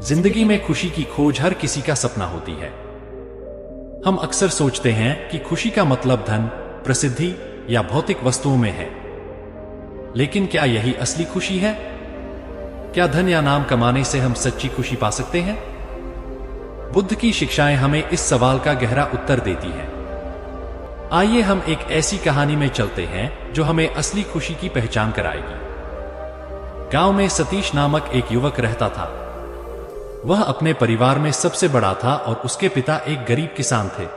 जिंदगी में खुशी की खोज हर किसी का सपना होती है। हम अक्सर सोचते हैं कि खुशी का मतलब धन, प्रसिद्धि या भौतिक वस्तुओं में है। लेकिन क्या यही असली खुशी है? क्या धन या नाम कमाने से हम सच्ची खुशी पा सकते हैं? बुद्ध की शिक्षाएं हमें इस सवाल का गहरा उत्तर देती हैं। आइए हम एक ऐसी कहानी में चलते हैं जो हमें असली खुशी की पहचान कराएगी। गांव में सतीश नामक एक युवक रहता था। वह अपने परिवार में सबसे बड़ा था और उसके पिता एक गरीब किसान थे।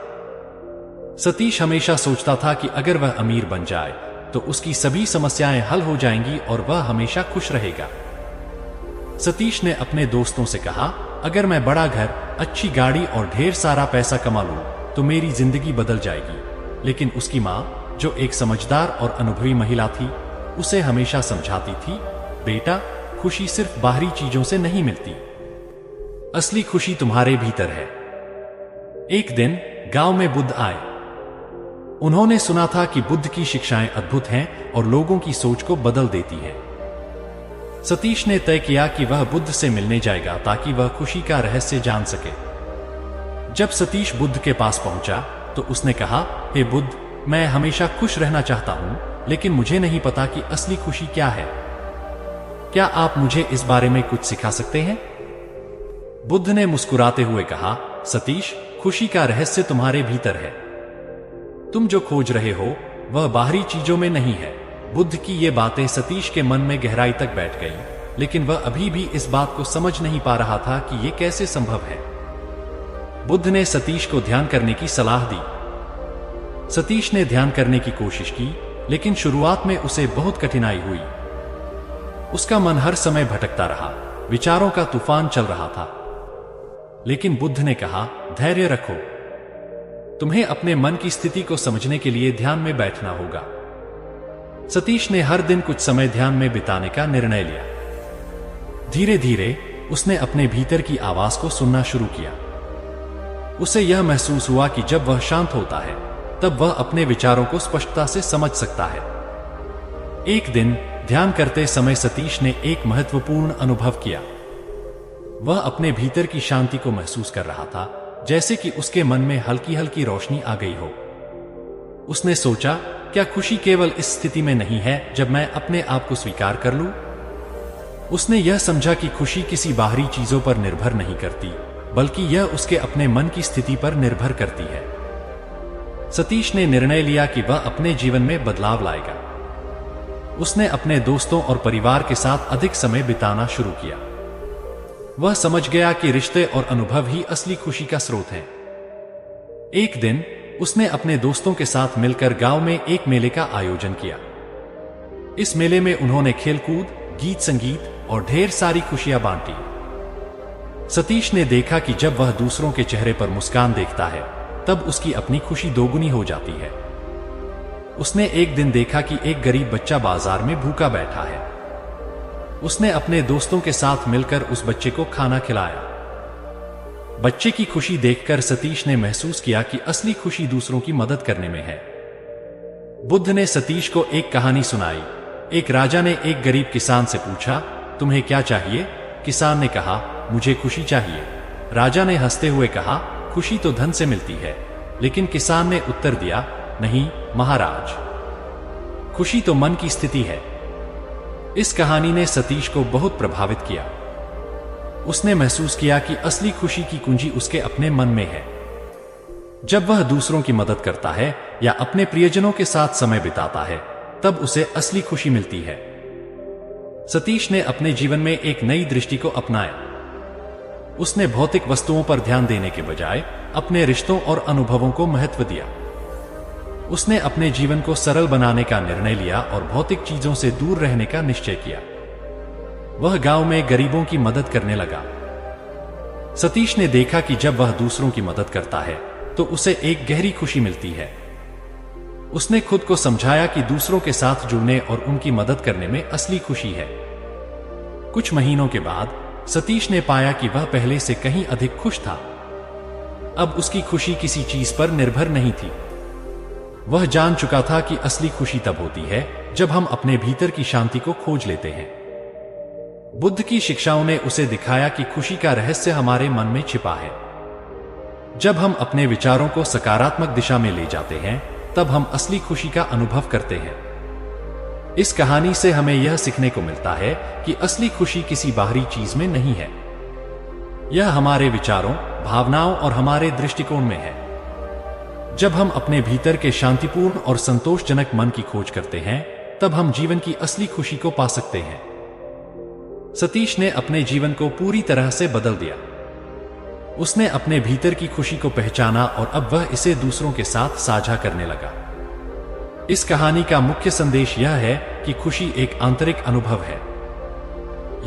सतीश हमेशा सोचता था कि अगर वह अमीर बन जाए तो उसकी सभी समस्याएं हल हो जाएंगी और वह हमेशा खुश रहेगा। सतीश ने अपने दोस्तों से कहा, अगर मैं बड़ा घर, अच्छी गाड़ी और ढेर सारा पैसा कमा लूं तो मेरी जिंदगी बदल जाएगी। लेकिन उसकी मां, जो एक समझदार और अनुभवी महिला थी, उसे हमेशा समझाती थी, बेटा, खुशी सिर्फ बाहरी चीजों से नहीं मिलती, असली खुशी तुम्हारे भीतर है। एक दिन गांव में बुद्ध आए। उन्होंने सुना था कि बुद्ध की शिक्षाएं अद्भुत हैं और लोगों की सोच को बदल देती हैं। सतीश ने तय किया कि वह बुद्ध से मिलने जाएगा ताकि वह खुशी का रहस्य जान सके। जब सतीश बुद्ध के पास पहुंचा तो उसने कहा, हे बुद्ध, मैं हमेशा खुश रहना चाहता हूं, लेकिन मुझे नहीं पता कि असली खुशी क्या है। क्या आप मुझे इस बारे में कुछ सिखा सकते हैं? बुद्ध ने मुस्कुराते हुए कहा, सतीश, खुशी का रहस्य तुम्हारे भीतर है। तुम जो खोज रहे हो वह बाहरी चीजों में नहीं है। बुद्ध की ये बातें सतीश के मन में गहराई तक बैठ गईं, लेकिन वह अभी भी इस बात को समझ नहीं पा रहा था कि यह कैसे संभव है। बुद्ध ने सतीश को ध्यान करने की सलाह दी। सतीश ने ध्यान करने की कोशिश की, लेकिन शुरुआत में उसे बहुत कठिनाई हुई। उसका मन हर समय भटकता रहा, विचारों का तूफान चल रहा था। लेकिन बुद्ध ने कहा, धैर्य रखो, तुम्हें अपने मन की स्थिति को समझने के लिए ध्यान में बैठना होगा। सतीश ने हर दिन कुछ समय ध्यान में बिताने का निर्णय लिया। धीरे धीरे उसने अपने भीतर की आवाज को सुनना शुरू किया। उसे यह महसूस हुआ कि जब वह शांत होता है तब वह अपने विचारों को स्पष्टता से समझ सकता है। एक दिन ध्यान करते समय सतीश ने एक महत्वपूर्ण अनुभव किया। वह अपने भीतर की शांति को महसूस कर रहा था, जैसे कि उसके मन में हल्की हल्की रोशनी आ गई हो। उसने सोचा, क्या खुशी केवल इस स्थिति में नहीं है जब मैं अपने आप को स्वीकार कर लूं? उसने यह समझा कि खुशी किसी बाहरी चीजों पर निर्भर नहीं करती, बल्कि यह उसके अपने मन की स्थिति पर निर्भर करती है। सतीश ने निर्णय लिया कि वह अपने जीवन में बदलाव लाएगा। उसने अपने दोस्तों और परिवार के साथ अधिक समय बिताना शुरू किया। वह समझ गया कि रिश्ते और अनुभव ही असली खुशी का स्रोत हैं। एक दिन उसने अपने दोस्तों के साथ मिलकर गांव में एक मेले का आयोजन किया। इस मेले में उन्होंने खेलकूद, गीत संगीत और ढेर सारी खुशियां बांटी। सतीश ने देखा कि जब वह दूसरों के चेहरे पर मुस्कान देखता है तब उसकी अपनी खुशी दोगुनी हो जाती है। उसने एक दिन देखा कि एक गरीब बच्चा बाजार में भूखा बैठा है। उसने अपने दोस्तों के साथ मिलकर उस बच्चे को खाना खिलाया। बच्चे की खुशी देखकर सतीश ने महसूस किया कि असली खुशी दूसरों की मदद करने में है। बुद्ध ने सतीश को एक कहानी सुनाई। एक राजा ने एक गरीब किसान से पूछा, तुम्हें क्या चाहिए? किसान ने कहा, मुझे खुशी चाहिए। राजा ने हंसते हुए कहा, खुशी तो धन से मिलती है। लेकिन किसान ने उत्तर दिया, नहीं महाराज, खुशी तो मन की स्थिति है। इस कहानी ने सतीश को बहुत प्रभावित किया। उसने महसूस किया कि असली खुशी की कुंजी उसके अपने मन में है। जब वह दूसरों की मदद करता है या अपने प्रियजनों के साथ समय बिताता है तब उसे असली खुशी मिलती है। सतीश ने अपने जीवन में एक नई दृष्टि को अपनाया। उसने भौतिक वस्तुओं पर ध्यान देने के बजाय अपने रिश्तों और अनुभवों को महत्व दिया। उसने अपने जीवन को सरल बनाने का निर्णय लिया और भौतिक चीजों से दूर रहने का निश्चय किया। वह गांव में गरीबों की मदद करने लगा। सतीश ने देखा कि जब वह दूसरों की मदद करता है तो उसे एक गहरी खुशी मिलती है। उसने खुद को समझाया कि दूसरों के साथ जुड़ने और उनकी मदद करने में असली खुशी है। कुछ महीनों के बाद सतीश ने पाया कि वह पहले से कहीं अधिक खुश था। अब उसकी खुशी किसी चीज पर निर्भर नहीं थी। वह जान चुका था कि असली खुशी तब होती है जब हम अपने भीतर की शांति को खोज लेते हैं। बुद्ध की शिक्षाओं ने उसे दिखाया कि खुशी का रहस्य हमारे मन में छिपा है। जब हम अपने विचारों को सकारात्मक दिशा में ले जाते हैं, तब हम असली खुशी का अनुभव करते हैं। इस कहानी से हमें यह सीखने को मिलता है कि असली खुशी किसी बाहरी चीज में नहीं है। यह हमारे विचारों, भावनाओं और हमारे दृष्टिकोण में है। जब हम अपने भीतर के शांतिपूर्ण और संतोषजनक मन की खोज करते हैं, तब हम जीवन की असली खुशी को पा सकते हैं। सतीश ने अपने जीवन को पूरी तरह से बदल दिया। उसने अपने भीतर की खुशी को पहचाना और अब वह इसे दूसरों के साथ साझा करने लगा। इस कहानी का मुख्य संदेश यह है कि खुशी एक आंतरिक अनुभव है।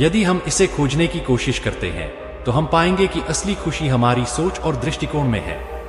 यदि हम इसे खोजने की कोशिश करते हैं, तो हम पाएंगे कि असली खुशी हमारी सोच और दृष्टिकोण में है।